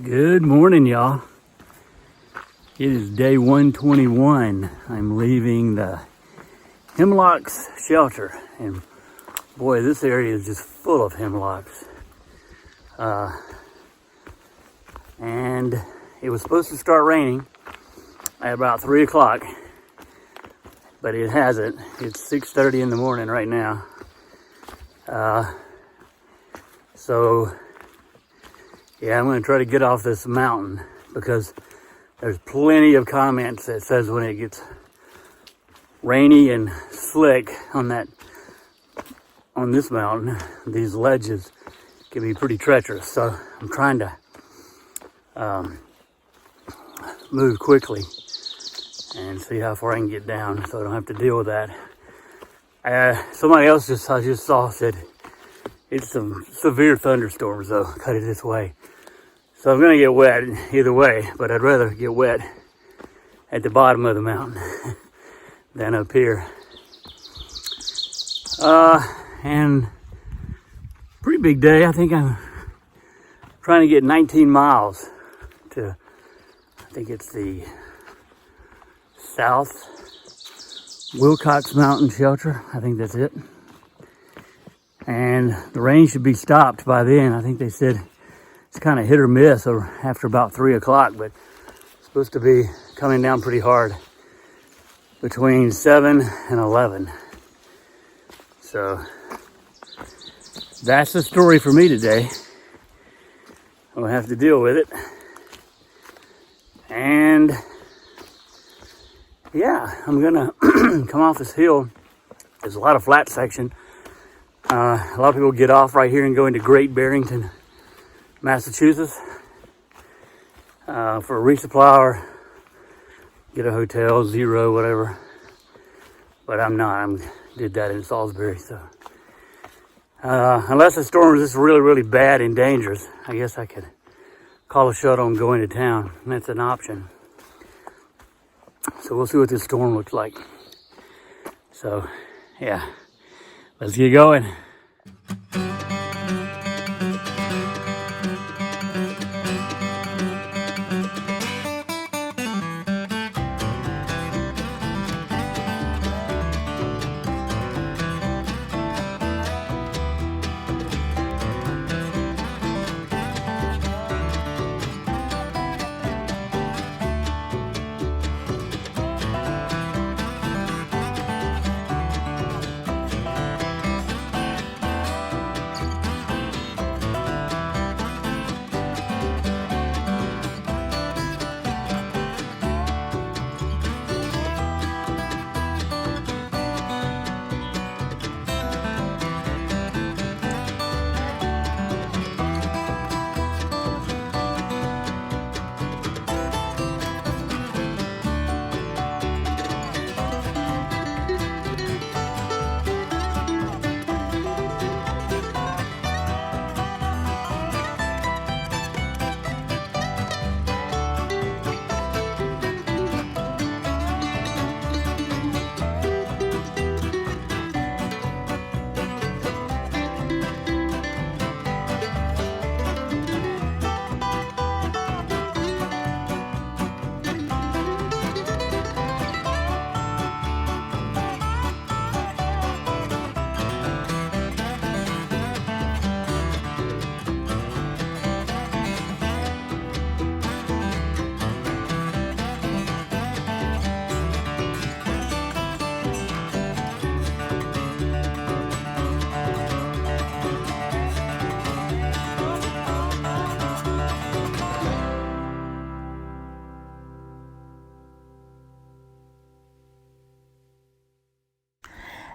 Good morning, y'all. It is day 121. I'm leaving the Hemlocks shelter, and boy, this area is just full of hemlocks. And it was supposed to start raining at about 3 o'clock, but it hasn't. It's 6:30 in the morning right now. So yeah, I'm going to try to get off this mountain because there's plenty of comments that says when it gets rainy and slick on this mountain, these ledges can be pretty treacherous. So I'm trying to move quickly and see how far I can get down so I don't have to deal with that. Somebody else I just saw said it's some severe thunderstorms though, cut it this way. So I'm gonna get wet either way, but I'd rather get wet at the bottom of the mountain than up here. And pretty big day. I think I'm trying to get 19 miles to, I think it's the South Wilcox Mountain Shelter. I think that's it. And the rain should be stopped by then. I think they said it's kind of hit or miss or after about 3 o'clock, but it's supposed to be coming down pretty hard between 7 and 11. So that's the story for me today. I'll have to deal with it. And yeah, I'm gonna come off this hill. There's a lot of flat section. A lot of people get off right here and go into Great Barrington, Massachusetts, for a resupply or get a hotel, zero, whatever. But I'm not. Did that in Salisbury. So unless the storm is just really, really bad and dangerous, I guess I could call a shuttle and go into town. And that's an option. So we'll see what this storm looks like. So yeah, let's get going.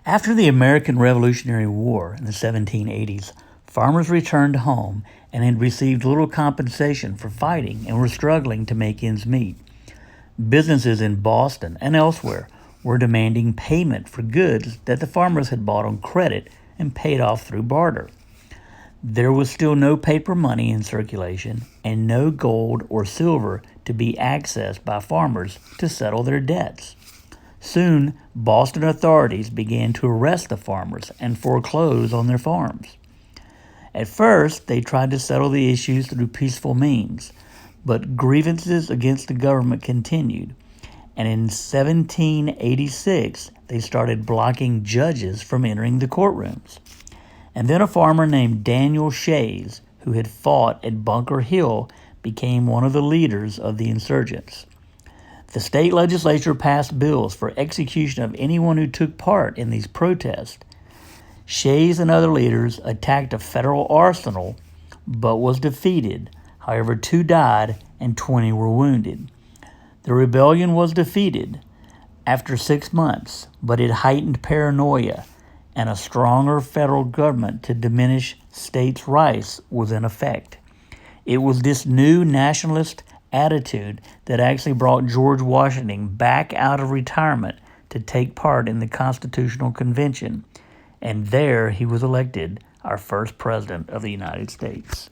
After the American Revolutionary War in the 1780s, farmers returned home and had received little compensation for fighting and were struggling to make ends meet. Businesses in Boston and elsewhere were demanding payment for goods that the farmers had bought on credit and paid off through barter. There was still no paper money in circulation and no gold or silver to be accessed by farmers to settle their debts. Soon, Boston authorities began to arrest the farmers and foreclose on their farms. At first, they tried to settle the issues through peaceful means, but grievances against the government continued. And in 1786, they started blocking judges from entering the courtrooms. And then a farmer named Daniel Shays, who had fought at Bunker Hill, became one of the leaders of the insurgents. The state legislature passed bills for execution of anyone who took part in these protests. Shays and other leaders attacked a federal arsenal, but was defeated. However, 2 died and 20 were wounded. The rebellion was defeated after 6 months, but it heightened paranoia, and a stronger federal government to diminish states' rights was in effect. It was this new nationalist attitude that actually brought George Washington back out of retirement to take part in the Constitutional Convention, and there he was elected our first president of the United States.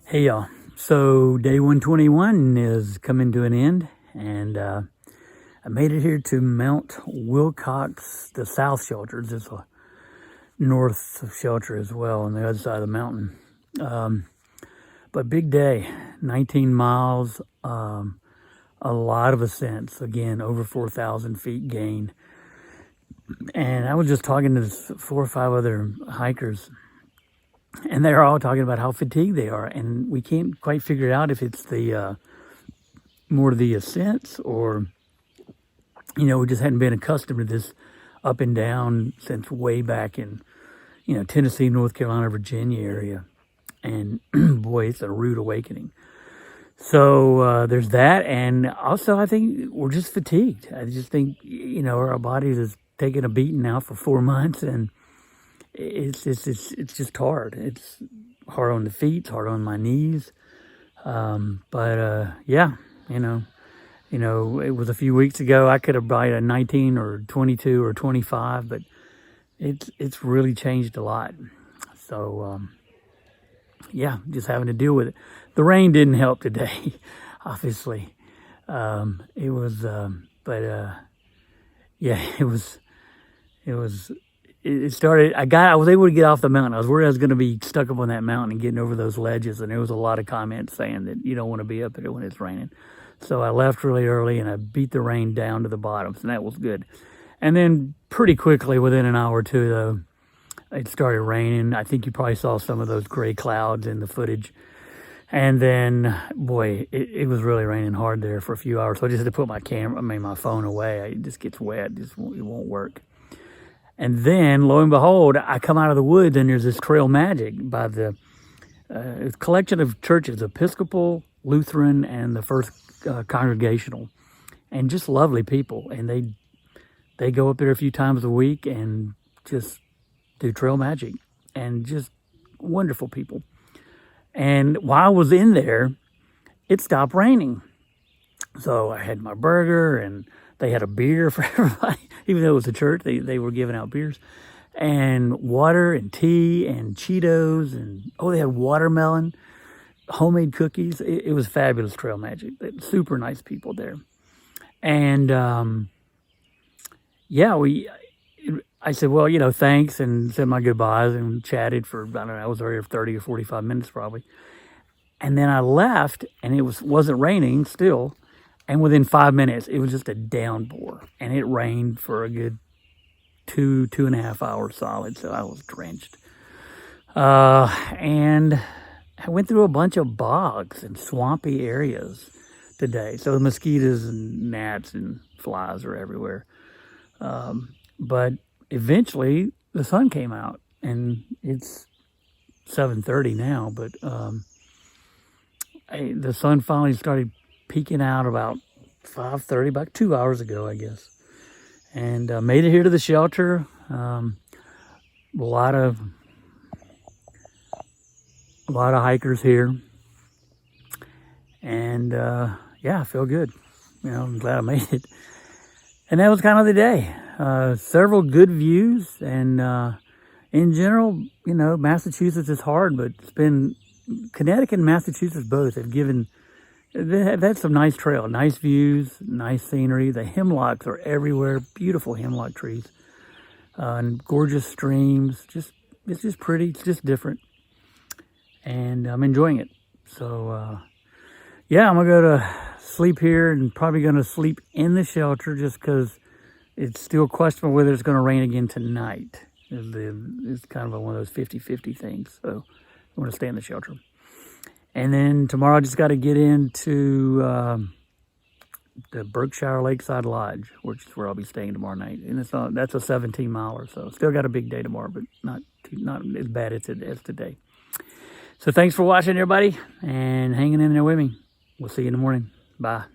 Hey y'all, so day 121 is coming to an end, and I made it here to Mount Wilcox, the South Shelter. There's a north shelter as well on the other side of the mountain. But big day, 19 miles, a lot of ascents, again, over 4,000 feet gain. And I was just talking to 4 or 5 other hikers, and they're all talking about how fatigued they are, and we can't quite figure out if it's the more the ascents, or we just hadn't been accustomed to this up and down since way back in Tennessee, North Carolina, Virginia area, and boy, it's a rude awakening. So there's that, and also I think we're just fatigued. I just think our bodies is taking a beating now for 4 months, and it's just hard. It's hard on the feet, it's hard on my knees. But yeah, it was a few weeks ago. I could have bought a 19 or 22 or 25, but it's really changed a lot. So yeah, just having to deal with it. The rain didn't help today, obviously. It was, yeah, it started, I was able to get off the mountain. I was worried I was going to be stuck up on that mountain and getting over those ledges. And there was a lot of comments saying that you don't want to be up there when it's raining. So I left really early and I beat the rain down to the bottoms, and that was good. And then pretty quickly, within an hour or two, though, it started raining. I think you probably saw some of those gray clouds in the footage. And then, boy, it was really raining hard there for a few hours. So I just had to put my phone away. It just gets wet. It won't work. And then, lo and behold, I come out of the woods and there's this Trail Magic by the collection of churches, Episcopal, Lutheran, and the First Congregational. And just lovely people. And they go up there a few times a week and just do Trail Magic. And just wonderful people. And while I was in there, it stopped raining. So I had my burger, and they had a beer for everybody. Even though it was a church, they were giving out beers. And water and tea and Cheetos. And, they had watermelon, homemade cookies. It was fabulous Trail Magic. Super nice people there. And, I said, well, thanks, and said my goodbyes and chatted for, I don't know, I was there 30 or 45 minutes probably. And then I left, and it wasn't raining still. And within 5 minutes, it was just a downpour. And it rained for a good 2.5 hours solid, so I was drenched. And I went through a bunch of bogs and swampy areas today. So the mosquitoes and gnats and flies are everywhere. But eventually the sun came out, and it's 7:30 now, but the sun finally started peeking out about 5:30, about 2 hours ago, I guess. And made it here to the shelter. A lot of hikers here. And I feel good. I'm glad I made it. And that was kind of the day. Several good views, and in general, Massachusetts is hard, but Connecticut and Massachusetts both they've had some nice trail, nice views, nice scenery. The hemlocks are everywhere, beautiful hemlock trees, and gorgeous streams. It's just pretty, it's just different, and I'm enjoying it. So, I'm gonna go to sleep here, and probably gonna sleep in the shelter just because it's still questionable whether it's going to rain again tonight. It's kind of one of those 50-50 things. So I'm going to stay in the shelter. And then tomorrow I just got to get into the Berkshire Lakeside Lodge, which is where I'll be staying tomorrow night. And that's a 17-miler. So still got a big day tomorrow, but not as bad as today. So thanks for watching, everybody, and hanging in there with me. We'll see you in the morning. Bye.